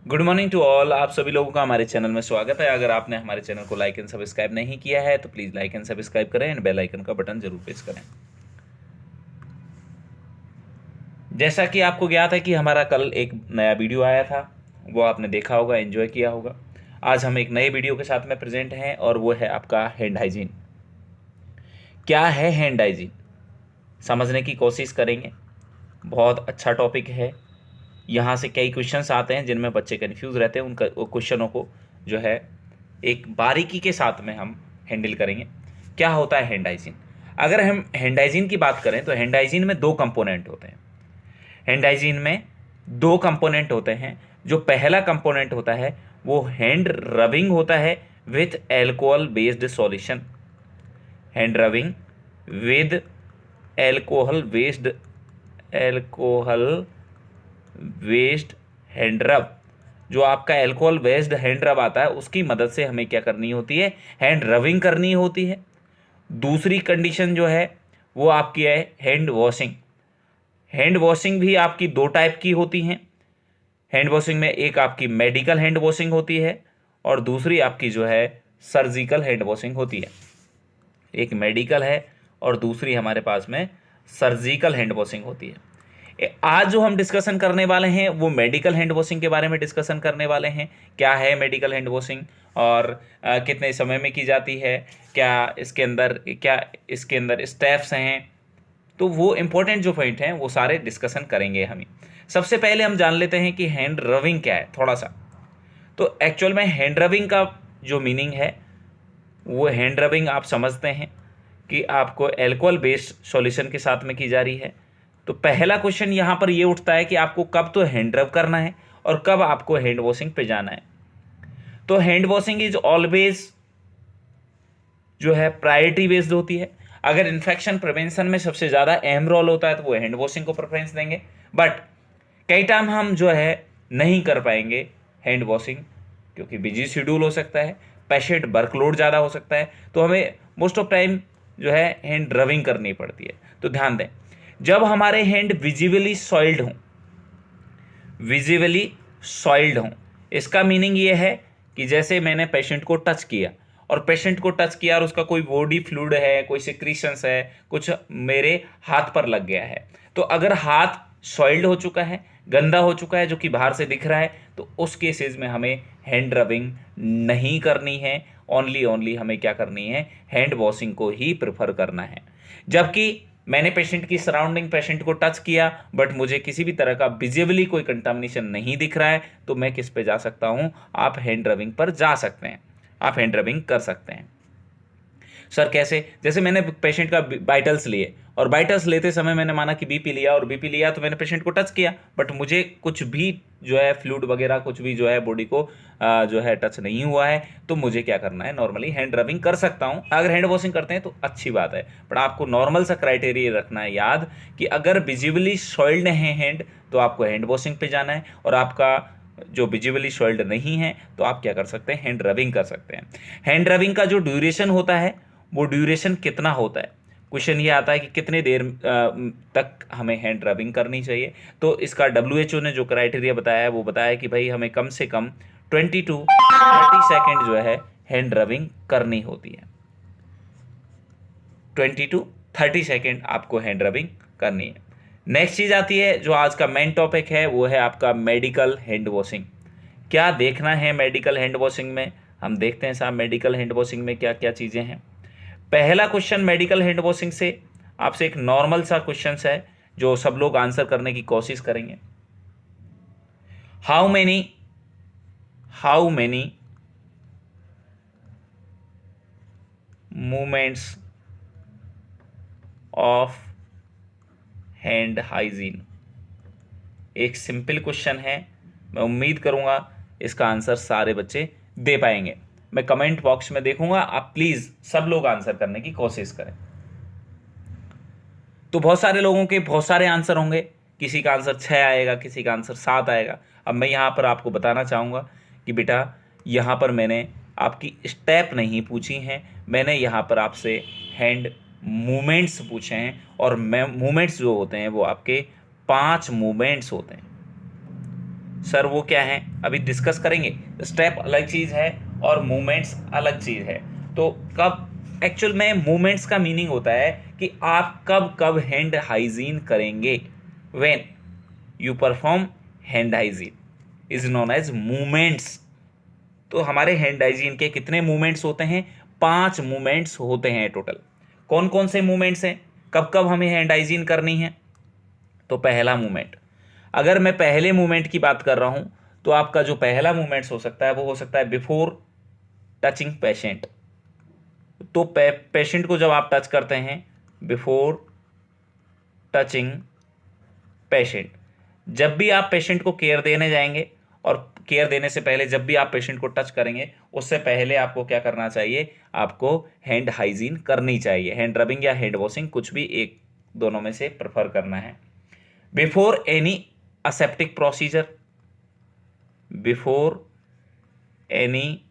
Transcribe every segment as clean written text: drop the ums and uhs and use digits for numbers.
Good morning to all. आप सभी लोगों का हमारे चैनल में स्वागत है। अगर आपने हमारे चैनल को लाइक एंड सब्सक्राइब नहीं किया है तो प्लीज़ लाइक एंड सब्सक्राइब करें एंड बेल आइकन का बटन जरूर प्रेस करें। जैसा कि आपको ज्ञात है कि हमारा कल एक नया वीडियो आया था, वो आपने देखा होगा, एंजॉय किया होगा। आज हम एक नए वीडियो के साथ में प्रेजेंट हैं और वो है आपका हैंड हाइजीन। क्या है हैंड हाइजीन, समझने की कोशिश करेंगे। बहुत अच्छा टॉपिक है। यहाँ से कई क्वेश्चंस आते हैं जिनमें बच्चे कंफ्यूज रहते हैं। उन क्वेश्चनों को जो है एक बारीकी के साथ में हम हैंडल करेंगे। क्या होता है हैंड हाइजीन? अगर हम हैंड हाइजीन की बात करें तो हैंड हाइजीन में दो कंपोनेंट होते हैं। हैंड हाइजीन में दो कंपोनेंट होते हैं। जो पहला कंपोनेंट होता है वो हैंड रबिंग होता है with alcohol based solution. Hand rubbing with alcohol based hand रब। जो आपका एल्कोहल बेस्ड हैंड रब आता है उसकी मदद से हमें क्या करनी होती है, हैंड रबिंग करनी होती है। दूसरी कंडीशन जो है वो आपकी है हैंड वॉशिंग। हैंड वॉशिंग भी आपकी दो टाइप की होती हैं। हैंड वॉशिंग में एक आपकी मेडिकल हैंड वॉशिंग होती है और दूसरी आपकी जो है सर्जिकल हैंड वॉशिंग होती है। एक मेडिकल है और दूसरी हमारे पास में सर्जिकल हैंड वॉशिंग होती है। आज जो हम डिस्कशन करने वाले हैं वो मेडिकल हैंड वॉशिंग के बारे में डिस्कशन करने वाले हैं। क्या है मेडिकल हैंड वॉशिंग और कितने समय में की जाती है, क्या इसके अंदर स्टेप्स हैं, तो वो इम्पोर्टेंट जो पॉइंट हैं वो सारे डिस्कशन करेंगे हम। सबसे पहले हम जान लेते हैं कि हैंड रबिंग क्या है थोड़ा सा। तो एक्चुअल में हैंड रबिंग का जो मीनिंग है वो हैंड रबिंग आप समझते हैं कि आपको एल्कोहल बेस्ड सॉल्यूशन के साथ में की जा रही है। तो पहला क्वेश्चन यहाँ पर ये उठता है कि आपको कब तो हैंड रब करना है और कब आपको हैंड वॉशिंग पे जाना है। तो हैंड वॉशिंग इज ऑलवेज जो है प्रायोरिटी बेस्ड होती है। अगर इन्फेक्शन प्रिवेंशन में सबसे ज़्यादा अहम रोल होता है तो वो हैंड वॉशिंग को प्रेफरेंस देंगे। बट कई टाइम हम जो है नहीं कर पाएंगे हैंड वॉशिंग, क्योंकि बिजी शेड्यूल हो सकता है, पेशेंट वर्कलोड ज़्यादा हो सकता है, तो हमें मोस्ट ऑफ टाइम जो है हैंड रबिंग करनी पड़ती है। तो ध्यान दें, जब हमारे हैंड विजिबली सॉइल्ड हों, इसका मीनिंग ये है कि जैसे मैंने पेशेंट को टच किया और उसका कोई बॉडी फ्लूइड है, कोई सिक्रीशंस है, कुछ मेरे हाथ पर लग गया है। तो अगर हाथ सॉइल्ड हो चुका है, गंदा हो चुका है, जो कि बाहर से दिख रहा है, तो उस केसेस में हमें हैंड रबिंग नहीं करनी है। ओनली हमें क्या करनी है, हैंड वॉशिंग को ही प्रेफर करना है। जबकि मैंने पेशेंट की सराउंडिंग पेशेंट को टच किया बट मुझे किसी भी तरह का विजिबली कोई कंटामिनेशन नहीं दिख रहा है, तो मैं किस पे जा सकता हूं, आप हैंड रबिंग पर जा सकते हैं, आप हैंड रबिंग कर सकते हैं। सर कैसे? जैसे मैंने पेशेंट का वाइटल्स लिए और वाइटल्स लेते समय मैंने माना कि बीपी लिया, और बीपी लिया तो मैंने पेशेंट को टच किया, बट मुझे कुछ भी जो है फ्लूइड वगैरह कुछ भी जो है बॉडी को जो है टच नहीं हुआ है, तो मुझे क्या करना है, नॉर्मली हैंड रबिंग कर सकता हूं। अगर हैंड वॉशिंग करते हैं तो अच्छी बात है, बट आपको नॉर्मल सा क्राइटेरिया रखना है याद कि अगर विजिबली सॉइल्ड है हैंड तो आपको हैंड वॉशिंग पे जाना है, और आपका जो विजिबली सॉइल्ड नहीं है तो आप क्या कर सकते हैं, हैंड रबिंग कर सकते हैं। हैंड रबिंग का जो ड्यूरेशन होता है वो ड्यूरेशन कितना होता है, क्वेश्चन ये आता है कि कितने देर तक हमें हैंड रबिंग करनी चाहिए। तो इसका WHO ने जो क्राइटेरिया बताया है वो बताया कि भाई हमें कम से कम 20 to 30 सेकेंड जो है हैंड रबिंग करनी होती है। 20 to 30 सेकेंड आपको हैंड रबिंग करनी है। नेक्स्ट चीज़ आती है जो आज का मेन टॉपिक है, वो है आपका मेडिकल हैंड वॉशिंग। क्या देखना है मेडिकल हैंड वॉशिंग में, हम देखते हैं साहब मेडिकल हैंड वॉशिंग में क्या क्या चीज़ें हैं। पहला क्वेश्चन मेडिकल हैंड वॉशिंग से आपसे एक नॉर्मल सा क्वेश्चन है जो सब लोग आंसर करने की कोशिश करेंगे। How many movements of hand hygiene. एक सिंपल क्वेश्चन है, मैं उम्मीद करूंगा इसका आंसर सारे बच्चे दे पाएंगे। मैं कमेंट बॉक्स में देखूंगा, आप प्लीज सब लोग आंसर करने की कोशिश करें। तो बहुत सारे लोगों के बहुत सारे आंसर होंगे, किसी का आंसर 6 आएगा, किसी का आंसर 7 आएगा। अब मैं यहाँ पर आपको बताना चाहूँगा कि बेटा यहाँ पर मैंने आपकी स्टेप नहीं पूछी हैं, मैंने यहाँ पर आपसे हैंड मूवमेंट्स पूछे हैं, और मूवमेंट्स जो होते हैं वो आपके 5 मूवमेंट्स होते हैं। सर वो क्या है, अभी डिस्कस करेंगे। स्टेप अलग चीज़ है और मूवमेंट्स अलग चीज़ है। तो कब एक्चुअल में मूवमेंट्स का मीनिंग होता है कि आप कब कब हैंड हाइजीन करेंगे। When you perform hand hygiene is known as movements. तो हमारे हैंड हाइजीन के कितने मूवमेंट्स होते हैं? 5 मूवमेंट्स होते हैं टोटल। कौन कौन से मूवमेंट्स हैं, कब कब हमें हैंड हाइजीन करनी है? तो पहला मूवमेंट, अगर मैं पहले मूवमेंट की बात कर रहा हूं तो आपका जो पहला मूवमेंट्स हो सकता है वो हो सकता है बिफोर टचिंग पेशेंट। तो पेशेंट को जब आप टच करते हैं, बिफोर टचिंग पेशेंट, जब भी आप पेशेंट को केयर देने जाएंगे और केयर देने से पहले जब भी आप पेशेंट को टच करेंगे उससे पहले आपको क्या करना चाहिए? आपको हैंड हाइजीन करनी चाहिए। हैंड रबिंग या हैंड वॉशिंग, कुछ भी एक दोनों में से प्रेफर करना है। Before any aseptic procedure, before any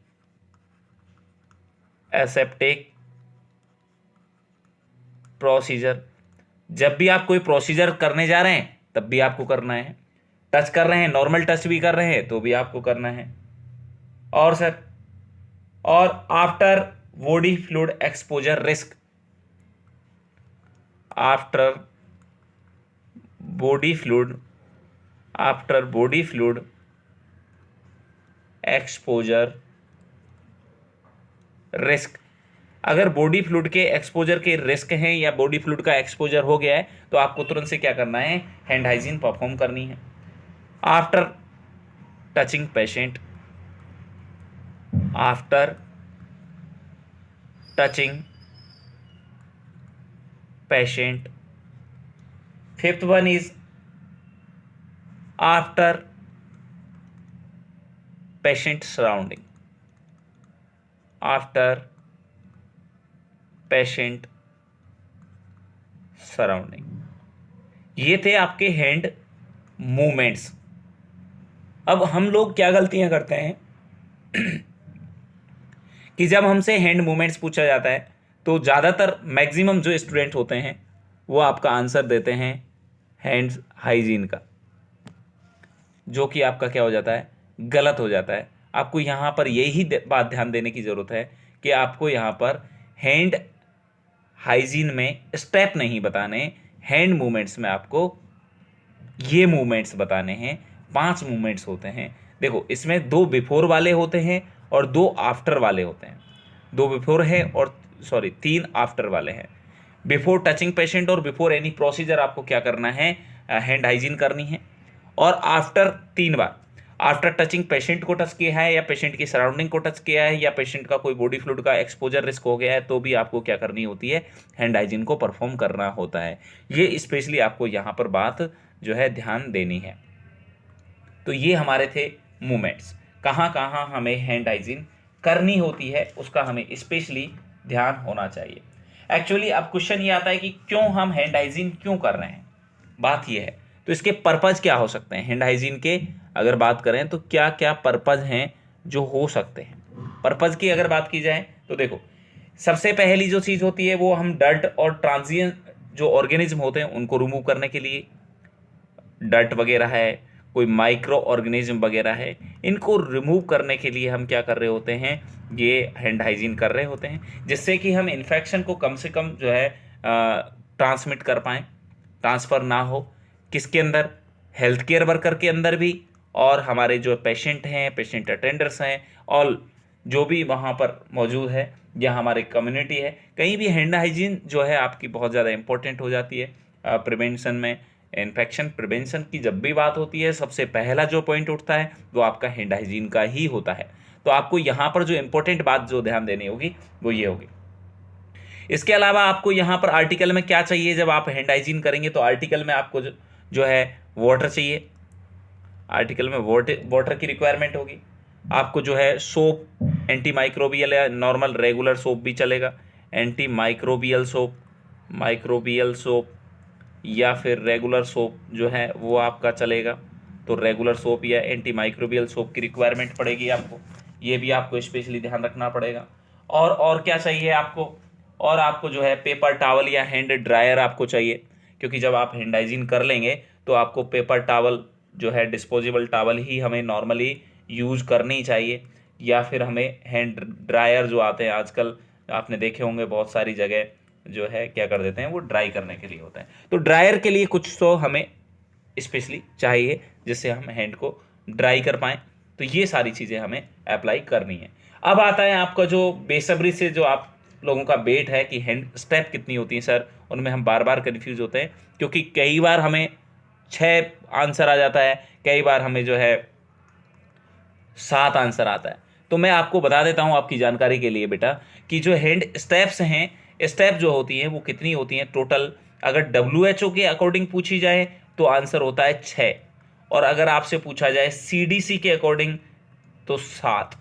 aseptic procedure, जब भी आप कोई प्रोसीजर करने जा रहे हैं तब भी आपको करना है। टच कर रहे हैं, नॉर्मल टच भी कर रहे हैं तो भी आपको करना है। और सर, और after body fluid exposure risk, after body fluid, after body fluid exposure risk, अगर बॉडी फ्लूइड के एक्सपोजर के रिस्क हैं या बॉडी फ्लूइड का एक्सपोजर हो गया है तो आपको तुरंत से क्या करना है? हैंड हाइजीन परफॉर्म करनी है। After touching patient, after touching patient. Fifth one is after patient surrounding, after patient surrounding. ये थे आपके हैंड मूवमेंट्स। अब हम लोग क्या गलतियां करते हैं कि जब हमसे हैंड मूवमेंट्स पूछा जाता है तो ज़्यादातर मैक्सिमम जो स्टूडेंट होते हैं वो आपका आंसर देते हैं हैंड्स हाइजीन का, जो कि आपका क्या हो जाता है? गलत हो जाता है। आपको यहाँ पर यही बात ध्यान देने की ज़रूरत है कि आपको यहाँ पर हैंड हाइजीन में स्टेप नहीं बताने, हैंड मूवमेंट्स में आपको ये मूवमेंट्स बताने हैं। 5 मूवमेंट्स होते हैं। देखो, इसमें 2 बिफोर वाले होते हैं और 2 आफ्टर वाले होते हैं। 2 बिफोर है और 3 आफ्टर वाले हैं। बिफोर टचिंग पेशेंट और बिफोर एनी प्रोसीजर आपको क्या करना है? हैंड हाइजीन करनी है। और आफ्टर 3 बार, आफ्टर टचिंग पेशेंट को टच किया है या पेशेंट की सराउंडिंग को टच किया है या पेशेंट का कोई बॉडी फ्लूइड का एक्सपोजर रिस्क हो गया है तो भी आपको क्या करनी होती है? हैंड हाइजीन को परफॉर्म करना होता है। ये स्पेशली आपको यहाँ पर बात जो है ध्यान देनी है। तो ये हमारे थे मूवमेंट्स, कहाँ कहाँ हमें हैंड हाइजीन करनी होती है उसका हमें स्पेशली ध्यान होना चाहिए। एक्चुअली अब क्वेश्चन ये आता है कि क्यों हम हैंड हाइजीन क्यों कर रहे हैं? बात ये है, तो इसके पर्पज़ क्या हो सकते हैं? हैंड हाइजीन के अगर बात करें तो क्या क्या पर्पज़ हैं जो हो सकते हैं? पर्पज़ की अगर बात की जाए तो देखो, सबसे पहली जो चीज़ होती है वो हम डर्ट और ट्रांजिएंट जो ऑर्गेनिज्म होते हैं उनको रिमूव करने के लिए, डर्ट वगैरह है, कोई माइक्रो ऑर्गेनिज्म वगैरह है, इनको रिमूव करने के लिए हम क्या कर रहे होते हैं? ये हैंड हाइजीन कर रहे होते हैं, जिससे कि हम इन्फेक्शन को कम से कम जो है ट्रांसमिट कर पाएँ, ट्रांसफ़र ना हो। किसके अंदर? हेल्थ केयर वर्कर के अंदर भी, और हमारे जो पेशेंट हैं, पेशेंट अटेंडर्स हैं, और जो भी वहाँ पर मौजूद है या हमारे कम्युनिटी है, कहीं भी हैंड हाइजीन जो है आपकी बहुत ज़्यादा इंपॉर्टेंट हो जाती है प्रिवेंशन में। इन्फेक्शन प्रिवेंशन की जब भी बात होती है सबसे पहला जो पॉइंट उठता है वो आपका हैंड हाइजीन का ही होता है। तो आपको यहाँ पर जो इंपॉर्टेंट बात जो ध्यान देनी होगी वो ये होगी। इसके अलावा आपको यहाँ पर आर्टिकल में क्या चाहिए जब आप हैंड हाइजीन करेंगे? तो आर्टिकल में आपको जो है वाटर चाहिए, आर्टिकल में वाटर की रिक्वायरमेंट होगी। आपको जो है सोप, एंटी माइक्रोबियल या नॉर्मल रेगुलर सोप भी चलेगा, anti microbial soap, microbial soap या फिर रेगुलर सोप जो है वो आपका चलेगा। तो रेगुलर सोप या एंटी माइक्रोबियल सोप की रिक्वायरमेंट पड़ेगी आपको, ये भी आपको स्पेशली ध्यान रखना पड़ेगा। और क्या चाहिए आपको? और आपको जो है पेपर टॉवल या हैंड ड्रायर आपको चाहिए, क्योंकि जब आप हैंड हाइजीन कर लेंगे तो आपको पेपर टॉवल जो है डिस्पोजेबल टॉवल ही हमें नॉर्मली यूज करनी चाहिए, या फिर हमें हैंड ड्रायर जो आते हैं आजकल, आपने देखे होंगे बहुत सारी जगह जो है क्या कर देते हैं, वो ड्राई करने के लिए होता है। तो ड्रायर के लिए कुछ तो हमें स्पेशली चाहिए जिससे हम हैंड को ड्राई कर पाएँ। तो ये सारी चीज़ें हमें अप्लाई करनी है। अब आता है आपका जो बेसब्री से जो आप लोगों का वेट है कि हैंड स्टेप कितनी होती है सर, उनमें हम बार बार कन्फ्यूज होते हैं, क्योंकि कई बार हमें 6 आंसर आ जाता है, कई बार हमें जो है 7 आंसर आता है। तो मैं आपको बता देता हूँ आपकी जानकारी के लिए बेटा, कि जो हैंड स्टेप्स हैं, स्टेप जो होती हैं वो कितनी होती हैं टोटल। अगर WHO के अकॉर्डिंग पूछी जाए तो आंसर होता है 6, और अगर आपसे पूछा जाए CDC के अकॉर्डिंग तो 7।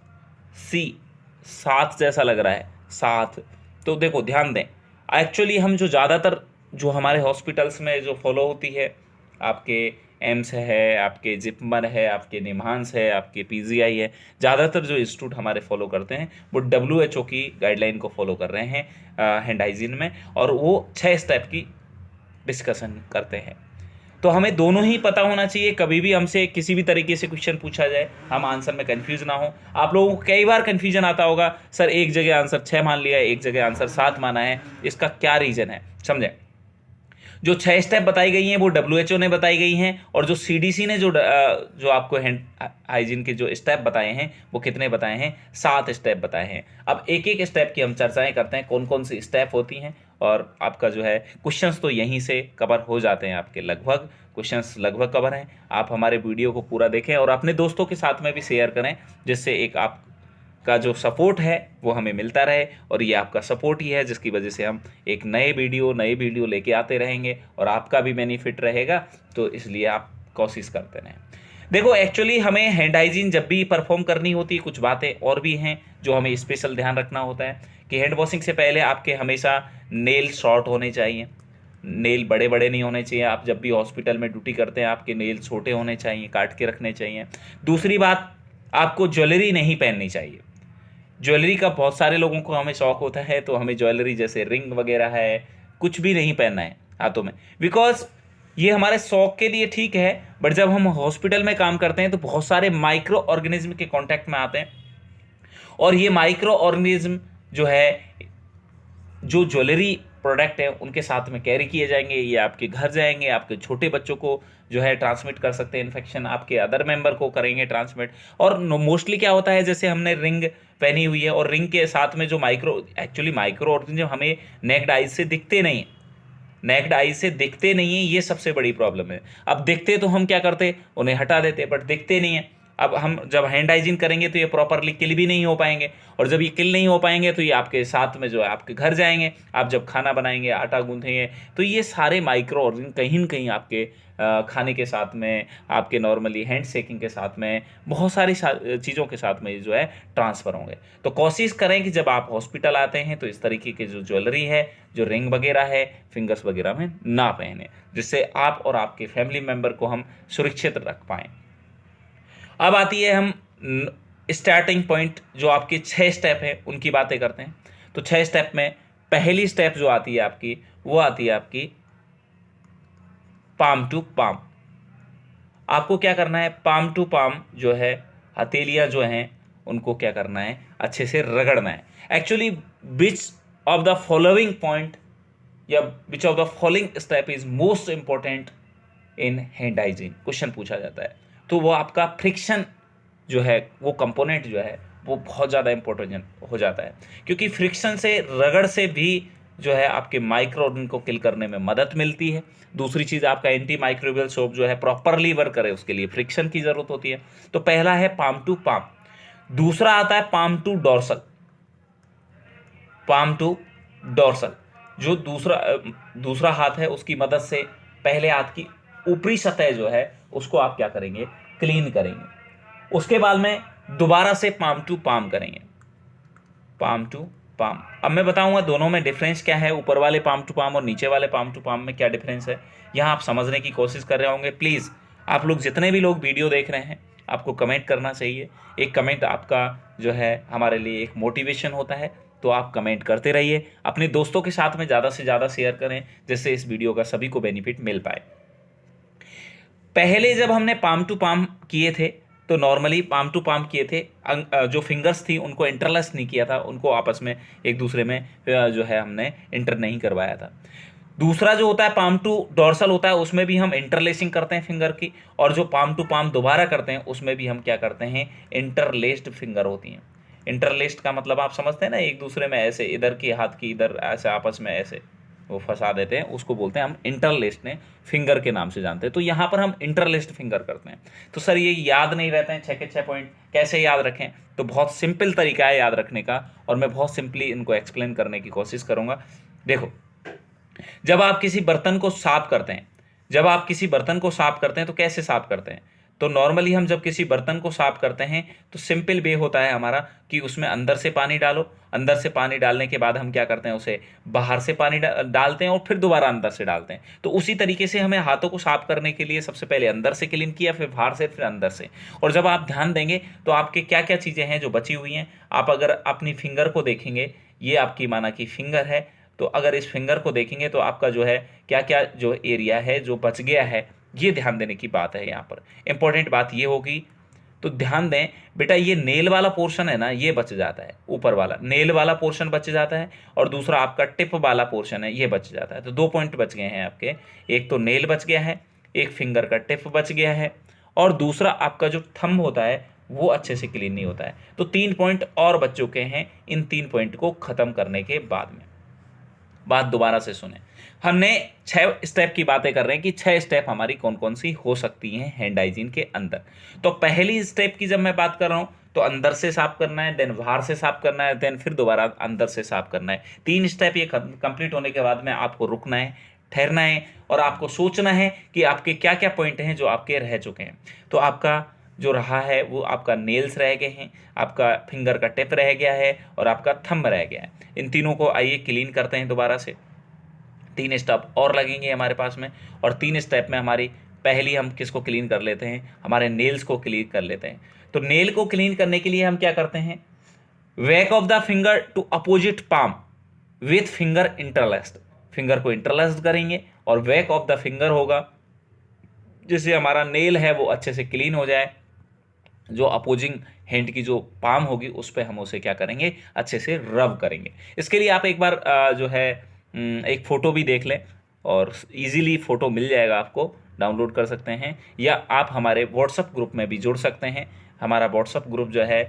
7 जैसा लग रहा है, 7। तो देखो ध्यान दें, एक्चुअली हम जो ज़्यादातर जो हमारे हॉस्पिटल्स में जो फॉलो होती है, आपके एम्स है, आपके जिपमर है, आपके निम्हांस है, आपके PGI है, ज़्यादातर जो इंस्टीट्यूट हमारे फॉलो करते हैं वो WHO की गाइडलाइन को फॉलो कर रहे हैं हैंड हाइजीन में, और वो 6 स्टेप की डिस्कशन करते हैं। तो हमें दोनों ही पता होना चाहिए, कभी भी हमसे किसी भी तरीके से क्वेश्चन पूछा जाए हम आंसर में कंफ्यूज ना हो। आप लोगों को कई बार कंफ्यूजन आता होगा, सर एक जगह आंसर 6 मान लिया है, एक जगह आंसर 7 माना है, इसका क्या रीज़न है, समझें। जो 6 स्टेप बताई गई हैं वो WHO ने बताई गई हैं, और जो CDC ने जो आपको हैंड हाइजीन के जो स्टेप बताए हैं वो कितने बताए हैं, 7 स्टेप बताए हैं। अब एक एक स्टेप की हम चर्चाएं करते हैं, कौन कौन सी स्टेप होती हैं, और आपका जो है क्वेश्चंस तो यहीं से कवर हो जाते हैं, आपके लगभग क्वेश्चंस लगभग कवर हैं। आप हमारे वीडियो को पूरा देखें और अपने दोस्तों के साथ में भी शेयर करें, जिससे एक आप का जो सपोर्ट है वो हमें मिलता रहे, और ये आपका सपोर्ट ही है जिसकी वजह से हम एक नए वीडियो लेके आते रहेंगे, और आपका भी बेनिफिट रहेगा। तो इसलिए आप कोशिश करते रहें। देखो एक्चुअली हमें हैंड हाइजीन जब भी परफॉर्म करनी होती है, कुछ बातें और भी हैं जो हमें स्पेशल ध्यान रखना होता है, कि हैंड वॉशिंग से पहले आपके हमेशा नेल शॉर्ट होने चाहिए, नेल बड़े बड़े नहीं होने चाहिए। आप जब भी हॉस्पिटल में ड्यूटी करते हैं आपके नेल छोटे होने चाहिए, काट के रखने चाहिए। दूसरी बात, आपको ज्वेलरी नहीं पहननी चाहिए। ज्वेलरी का बहुत सारे लोगों को हमें शौक होता है, तो हमें ज्वेलरी जैसे रिंग वगैरह है कुछ भी नहीं पहनना है हाथों में, बिकॉज ये हमारे शौक के लिए ठीक है, बट जब हम हॉस्पिटल में काम करते हैं तो बहुत सारे माइक्रो ऑर्गेनिज्म के कांटेक्ट में आते हैं, और ये माइक्रो ऑर्गेनिज्म जो है, जो ज्वेलरी प्रोडक्ट है उनके साथ में कैरी किए जाएंगे, ये आपके घर जाएंगे, आपके छोटे बच्चों को जो है ट्रांसमिट कर सकते हैं इन्फेक्शन, आपके अदर मेंबर को करेंगे ट्रांसमिट। और मोस्टली क्या होता है, जैसे हमने रिंग पहनी हुई है और रिंग के साथ में जो एक्चुअली माइक्रो ऑर्गेनिज्म हमें नेक्ड आइज से दिखते नहीं, नेक्ड आइज से दिखते नहीं है, ये सबसे बड़ी प्रॉब्लम है। अब दिखते तो हम क्या करते, उन्हें हटा देते, बट दिखते नहीं है। अब हम जब हैंड हाइजीन करेंगे तो ये प्रॉपरली किल भी नहीं हो पाएंगे, और जब ये किल नहीं हो पाएंगे तो ये आपके साथ में जो है आपके घर जाएंगे, आप जब खाना बनाएंगे, आटा गूंथेंगे, तो ये सारे माइक्रो ऑर्गेनिज्म कहीं न कहीं आपके खाने के साथ में, आपके नॉर्मली हैंड शेकिंग के साथ में, बहुत सारी चीज़ों के साथ में जो है ट्रांसफ़र होंगे। तो कोशिश करें कि जब आप हॉस्पिटल आते हैं तो इस तरीके की जो ज्वेलरी है, जो रिंग वगैरह है, फिंगर्स वगैरह में ना पहने, जिससे आप और आपके फैमिली मेम्बर को हम सुरक्षित रख पाएँ। अब आती है हम स्टार्टिंग पॉइंट, जो आपके 6 स्टेप हैं उनकी बातें करते हैं। तो 6 स्टेप में पहली स्टेप जो आती है आपकी, वो आती है आपकी पाम टू पाम। आपको क्या करना है, पाम टू पाम जो है, हथेलियाँ जो हैं उनको क्या करना है, अच्छे से रगड़ना है। Actually which of the following point या which of the following step is most important in hand hygiene, question पूछा जाता है। तो वो आपका फ्रिक्शन जो है, वो कंपोनेंट जो है वो बहुत ज़्यादा इंपॉर्टेंट हो जाता है, क्योंकि फ्रिक्शन से, रगड़ से भी जो है आपके माइक्रो ऑर्गेनिज्म को किल करने में मदद मिलती है। दूसरी चीज़, आपका एंटी माइक्रोबियल सोप जो है प्रॉपरली वर्क करे उसके लिए फ्रिक्शन की ज़रूरत होती है। तो पहला है पाम टू पाम। दूसरा आता है palm to dorsal. Palm to dorsal, जो दूसरा हाथ है उसकी मदद से पहले हाथ की ऊपरी सतह जो है उसको आप क्या करेंगे, क्लीन करेंगे। उसके बाद में दोबारा से पाम टू पाम करेंगे, पाम टू पाम। अब मैं बताऊंगा दोनों में डिफरेंस क्या है, ऊपर वाले पाम टू पाम और नीचे वाले पाम टू पाम में क्या डिफरेंस है, यहाँ आप समझने की कोशिश कर रहे होंगे। प्लीज़ आप लोग जितने भी लोग वीडियो देख रहे हैं, आपको कमेंट करना चाहिए। एक कमेंट आपका जो है हमारे लिए एक मोटिवेशन होता है, तो आप कमेंट करते रहिए, अपने दोस्तों के साथ में ज़्यादा से ज़्यादा शेयर करें, जिससे इस वीडियो का सभी को बेनिफिट मिल पाए। पहले जब हमने पाम टू पाम किए थे तो नॉर्मली पाम टू पाम किए थे, जो फिंगर्स थी उनको इंटरलैस नहीं किया था, उनको आपस में एक दूसरे में जो है हमने इंटर नहीं करवाया था। दूसरा जो होता है पाम टू डॉर्सल होता है, उसमें भी हम इंटरलेसिंग करते हैं फिंगर की, और जो पाम टू पाम दोबारा करते हैं उसमें भी हम क्या करते हैं, इंटरलेस्ड फिंगर होती हैं। इंटरलेस्ड का मतलब आप समझते हैं ना, एक दूसरे में ऐसे इधर की हाथ की इधर ऐसे आपस में ऐसे वो फंसा देते हैं, उसको बोलते हैं हम इंटरलेस्ड ने फिंगर के नाम से जानते हैं। तो यहाँ पर हम इंटरलेस्ड फिंगर करते हैं। तो सर ये याद नहीं रहते हैं 6 के 6 पॉइंट, कैसे याद रखें? तो बहुत सिंपल तरीका है याद रखने का, और मैं बहुत सिंपली इनको एक्सप्लेन करने की कोशिश करूँगा। देखो, जब आप किसी बर्तन को साफ करते हैं, जब आप किसी बर्तन को साफ करते हैं तो कैसे साफ करते हैं? तो नॉर्मली हम जब किसी बर्तन को साफ करते हैं तो सिंपल वे होता है हमारा कि उसमें अंदर से पानी डालो, अंदर से पानी डालने के बाद हम क्या करते हैं, उसे बाहर से पानी डालते हैं और फिर दोबारा अंदर से डालते हैं। तो उसी तरीके से हमें हाथों को साफ करने के लिए सबसे पहले अंदर से क्लीन किया, फिर बाहर से, फिर अंदर से। और जब आप ध्यान देंगे तो आपके क्या क्या चीज़ें हैं जो बची हुई हैं, आप अगर अपनी फिंगर को देखेंगे, ये आपकी माना कि फिंगर है, तो अगर इस फिंगर को देखेंगे तो आपका जो है क्या क्या जो एरिया है जो बच गया है, ये ध्यान देने की बात है। यहाँ पर इंपॉर्टेंट बात ये होगी, तो ध्यान दें बेटा, ये नेल वाला पोर्शन है ना, ये बच जाता है, ऊपर वाला नेल वाला पोर्शन बच जाता है, और दूसरा आपका टिप वाला पोर्शन है, ये बच जाता है। तो 2 पॉइंट बच गए हैं आपके, एक तो नेल बच गया है, एक फिंगर का टिप बच गया है, और दूसरा आपका जो थंब होता है वो अच्छे से क्लीन नहीं होता है। तो 3 पॉइंट और बच चुके हैं इन 3 पॉइंट को खत्म करने के बाद में। बात दोबारा से सुने, हमने 6 स्टेप की बातें कर रहे हैं कि 6 स्टेप हमारी कौन कौन सी हो सकती हैं हैंड हाइजीन के अंदर। तो पहली स्टेप की जब मैं बात कर रहा हूं तो अंदर से साफ करना है, देन बाहर से साफ करना है, देन फिर दोबारा अंदर से साफ करना है। 3 स्टेप ये कंप्लीट होने के बाद में आपको रुकना है, ठहरना है, और आपको सोचना है कि आपके क्या क्या पॉइंट हैं जो आपके रह चुके हैं। तो आपका जो रहा है वो आपका नेल्स रह गए हैं, आपका फिंगर का टिप रह गया है, और आपका थंब रह गया है। इन तीनों को आइए क्लीन करते हैं दोबारा से। 3 स्टेप और लगेंगे हमारे पास में, और 3 स्टेप में हमारी पहली हम किसको क्लीन कर लेते हैं, हमारे नेल्स को क्लीन कर लेते हैं। तो नेल को क्लीन करने के लिए हम क्या करते हैं, back of the finger to opposite palm with finger interlaced, finger को इंटरलेस्ड करेंगे और वैक ऑफ द फिंगर होगा, जिससे हमारा नेल है वो अच्छे से क्लीन हो जाए। जो अपोजिंग हैंड की जो पाम होगी उस पर हम उसे क्या करेंगे, अच्छे से रब करेंगे। इसके लिए आप एक बार जो है एक फ़ोटो भी देख लें, और इजीली फ़ोटो मिल जाएगा, आपको डाउनलोड कर सकते हैं, या आप हमारे व्हाट्सएप ग्रुप में भी जुड़ सकते हैं। हमारा व्हाट्सएप ग्रुप जो है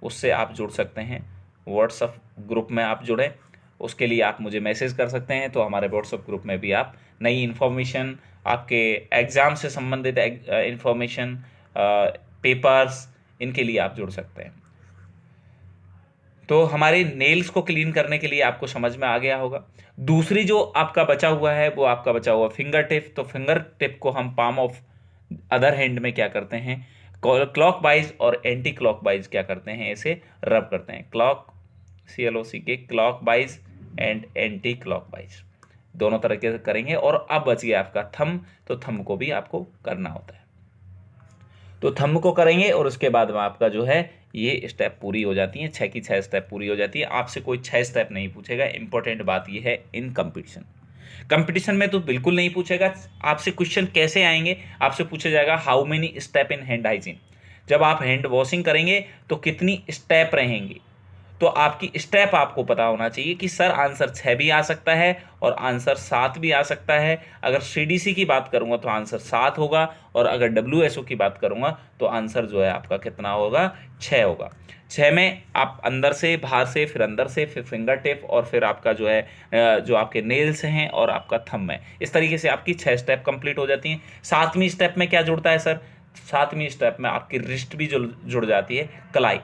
उससे आप जुड़ सकते हैं। व्हाट्सएप ग्रुप में आप जुड़ें, उसके लिए आप मुझे मैसेज कर सकते हैं। तो हमारे व्हाट्सएप ग्रुप में भी आप नई इन्फॉर्मेशन, आपके एग्ज़ाम से संबंधित इन्फॉर्मेशन, पेपर्स, इनके लिए आप जुड़ सकते हैं। तो हमारे नेल्स को क्लीन करने के लिए आपको समझ में आ गया होगा। दूसरी जो आपका बचा हुआ है वो आपका बचा हुआ फिंगर टिप। तो फिंगर टिप को हम पाम ऑफ अदर हैंड में क्या करते हैं, क्लॉक वाइज और एंटी क्लॉक वाइज क्या करते हैं, इसे रब करते हैं। CLOC के clock wise and anti clock wise दोनों तरीके से करेंगे। और अब बच गया आपका थंब, तो थंब को भी आपको करना होता है। तो थंब को करेंगे और उसके बाद में आपका जो है ये स्टेप पूरी हो जाती हैं, 6 की 6 स्टेप पूरी हो जाती है। आपसे कोई 6 स्टेप नहीं पूछेगा। इंपॉर्टेंट बात ये है, इन कंपटीशन में तो बिल्कुल नहीं पूछेगा। आपसे क्वेश्चन कैसे आएंगे, आपसे पूछा जाएगा how many step in hand hygiene. जब आप हैंड वॉशिंग करेंगे तो कितनी स्टेप रहेंगी, तो आपकी स्टेप आपको पता होना चाहिए कि सर आंसर 6 भी आ सकता है और आंसर 7 भी आ सकता है। अगर CDC की बात करूंगा तो आंसर 7 होगा, और अगर WSO की बात करूंगा तो आंसर जो है आपका कितना होगा, 6 होगा। 6 में आप अंदर से, बाहर से, फिर अंदर से, फिर फिंगर टिप, और फिर आपका जो है जो आपके नेल्स हैं और आपका थंब है। इस तरीके से आपकी 6 स्टेप कंप्लीट हो जाती हैं। 7वीं स्टेप में क्या जुड़ता है सर, 7वीं स्टेप में आपकी रिस्ट भी जुड़ जाती है, कलाई।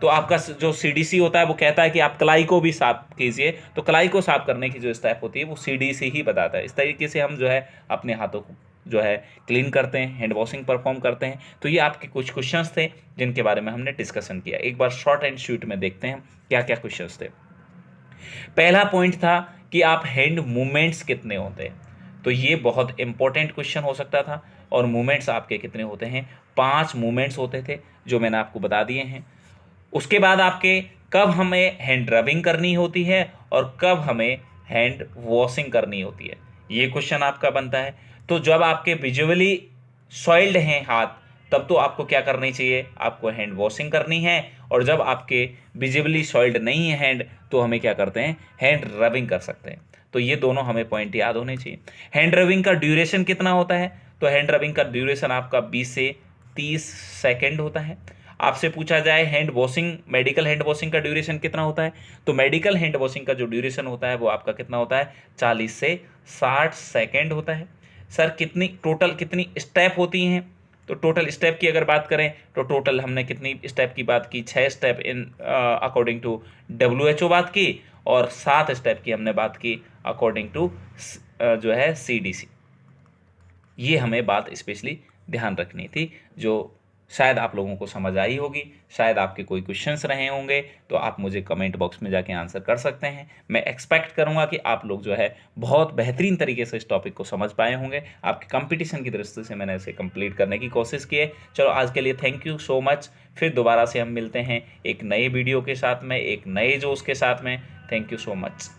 तो आपका जो CDC होता है वो कहता है कि आप कलाई को भी साफ कीजिए। तो कलाई को साफ करने की जो स्टेप होती है वो CDC ही बताता है। इस तरीके से हम जो है अपने हाथों को जो है क्लीन करते हैं, हैंड वॉशिंग परफॉर्म करते हैं। तो ये आपके कुछ क्वेश्चंस थे जिनके बारे में हमने डिस्कशन किया। एक बार शॉर्ट एंड स्वीट में देखते हैं क्या क्या क्वेश्चंस थे। पहला पॉइंट था कि आप हैंड मूवमेंट्स कितने होते हैं। तो ये बहुत इंपॉर्टेंट क्वेश्चन हो सकता था। और मूवमेंट्स आपके कितने होते हैं, 5 मूवमेंट्स होते थे जो मैंने आपको बता दिए हैं। उसके बाद आपके कब हमें हैंड रबिंग करनी होती है और कब हमें हैंड वॉशिंग करनी होती है, ये क्वेश्चन आपका बनता है। तो जब आपके विजुअली सॉइल्ड हैं हाथ, तब तो आपको क्या करनी चाहिए, आपको हैंड वॉशिंग करनी है। और जब आपके विजिबली सॉइल्ड नहीं है हैंड, तो हमें क्या करते हैं, हैंड रबिंग कर सकते हैं। तो ये दोनों हमें पॉइंट याद होने चाहिए। हैंड रबिंग का ड्यूरेशन कितना होता है, तो हैंड रबिंग का ड्यूरेशन आपका 20 से 30 सेकेंड होता है। आपसे पूछा जाए hand washing, medical hand washing का ड्यूरेशन कितना होता है, तो मेडिकल हैंड वॉशिंग का जो ड्यूरेशन होता है वो आपका कितना होता है, 40 से 60 सेकेंड होता है। सर कितनी स्टेप होती हैं, तो टोटल स्टेप की अगर बात करें तो टोटल हमने कितनी स्टेप की बात की, 6 step in according to WHO बात की, और 7 स्टेप की हमने बात की अकॉर्डिंग टू जो है CDC। ये हमें बात स्पेशली ध्यान रखनी थी, जो शायद आप लोगों को समझ आई होगी। शायद आपके कोई क्वेश्चंस रहे होंगे तो आप मुझे कमेंट बॉक्स में जाके आंसर कर सकते हैं। मैं एक्सपेक्ट करूंगा कि आप लोग जो है बहुत बेहतरीन तरीके से इस टॉपिक को समझ पाए होंगे। आपके कंपटीशन की दृष्टि से मैंने इसे कंप्लीट करने की कोशिश की है। चलो आज के लिए थैंक यू सो मच। फिर दोबारा से हम मिलते हैं एक नए वीडियो के साथ में, एक नए जोश के साथ में। Thank you so much.